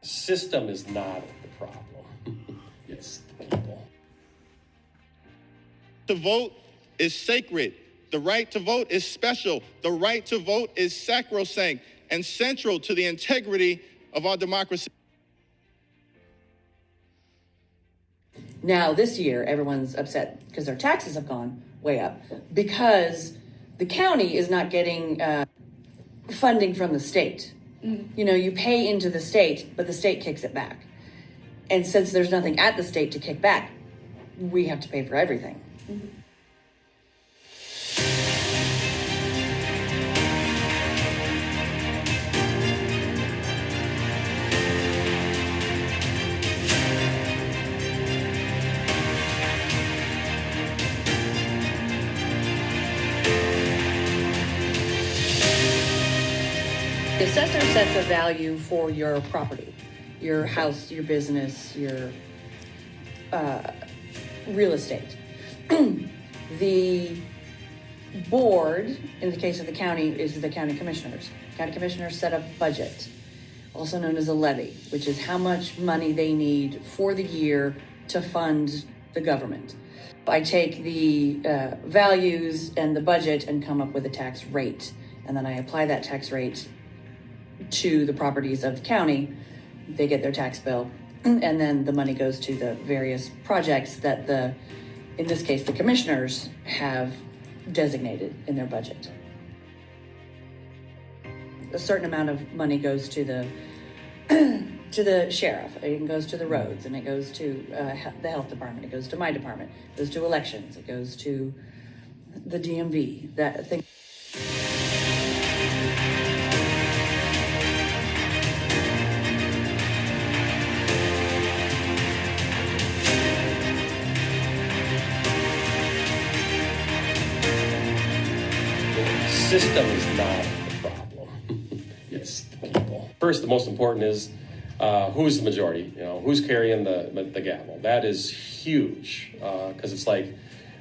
System is not the problem. It's the people. The vote is sacred. The right to vote is special. The right to vote is sacrosanct and central to the integrity of our democracy. Now, this year, everyone's upset because their taxes have gone way up because the county is not getting funding from the state. You know, you pay into the state, but the state kicks it back. And since there's nothing at the state to kick back, we have to pay for everything. The assessor sets a value for your property, your house, your business, your real estate. The board, in the case of the county, is the county commissioners. County commissioners set a budget, also known as a levy, which is how much money they need for the year to fund the government. I take the values and the budget and come up with a tax rate, and then I apply that tax rate to the properties of the county. They get their tax bill, and then the money goes to the various projects that in this case, the commissioners have designated in their budget. A certain amount of money goes to the to the sheriff, it goes to the roads, and it goes to the health department, it goes to my department, it goes to elections, it goes to the DMV, that thing. System is not the problem. It's the people. First, the most important is who's the majority. You know, who's carrying the gavel. That is huge because it's like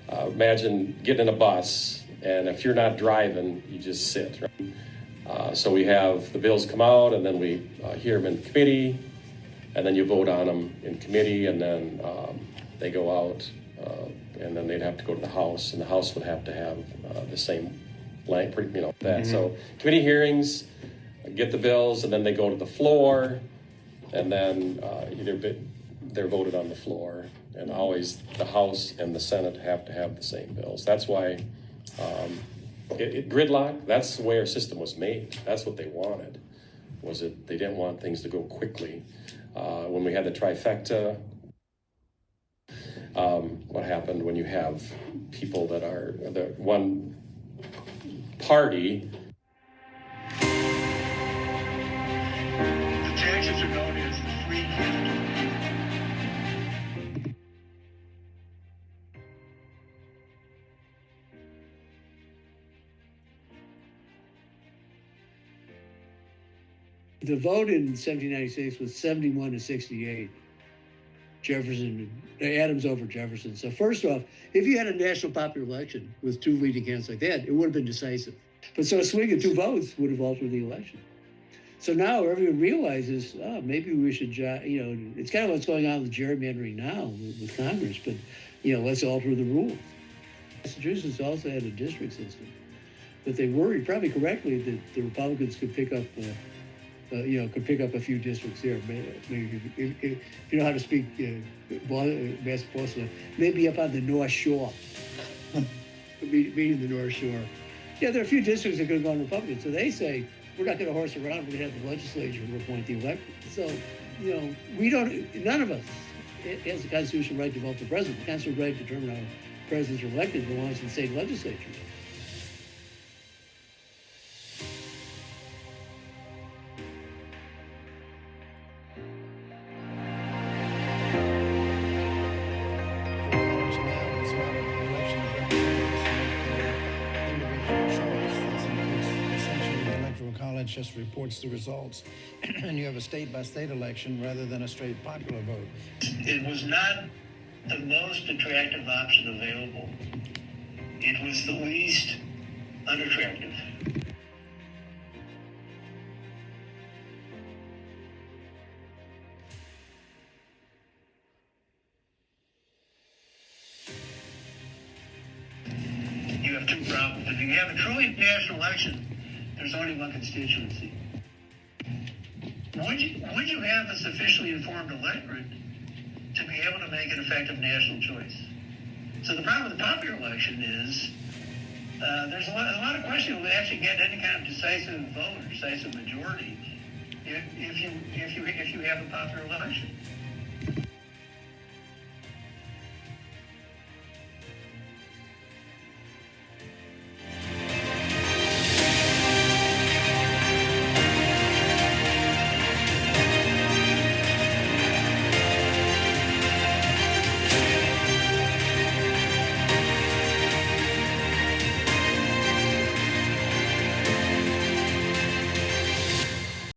imagine getting in a bus, and if you're not driving, you just sit. Right? So we have the bills come out, and then we hear them in committee, and then you vote on them in committee, and then they go out, and then they'd have to go to the House, and the House would have to have the same. That. Mm-hmm. So committee hearings, get the bills, and then they go to the floor, and then they're voted on the floor, and always the House and the Senate have to have the same bills. That's why gridlock. That's the way our system was made. That's what they wanted. Was it? They didn't want things to go quickly. When we had the trifecta, what happened when you have people that are the one party. The taxes are known as the free gift. The vote in 1796 was 71 to 68. Adams over Jefferson. So first off, if you had a national popular election with two leading candidates like that, it would have been decisive. But so a swing of two votes would have altered the election. So now everyone realizes, maybe we should, it's kind of what's going on with gerrymandering now with Congress, but, let's alter the rules. Massachusetts also had a district system, but they worried, probably correctly, that the Republicans could pick up a few districts here. Maybe if you know how to speak Boston, maybe up on the North Shore, meaning the North Shore. Yeah, there are a few districts that could have gone Republican. So they say, we're not going to horse around. We're going to have the legislature appoint the electorate. So, none of us has the constitutional right to vote for president. The constitutional right to determine how presidents are elected belongs to the state legislature. Just reports the results, and you have a state-by-state election rather than a straight popular vote. It was not the most attractive option available. It was the least unattractive. have two problems. If you have a truly national election, there's only one constituency. Would you have a sufficiently informed electorate to be able to make an effective national choice? So the problem with the popular election is there's a lot of questions will actually get any kind of decisive vote or decisive majority if you have a popular election.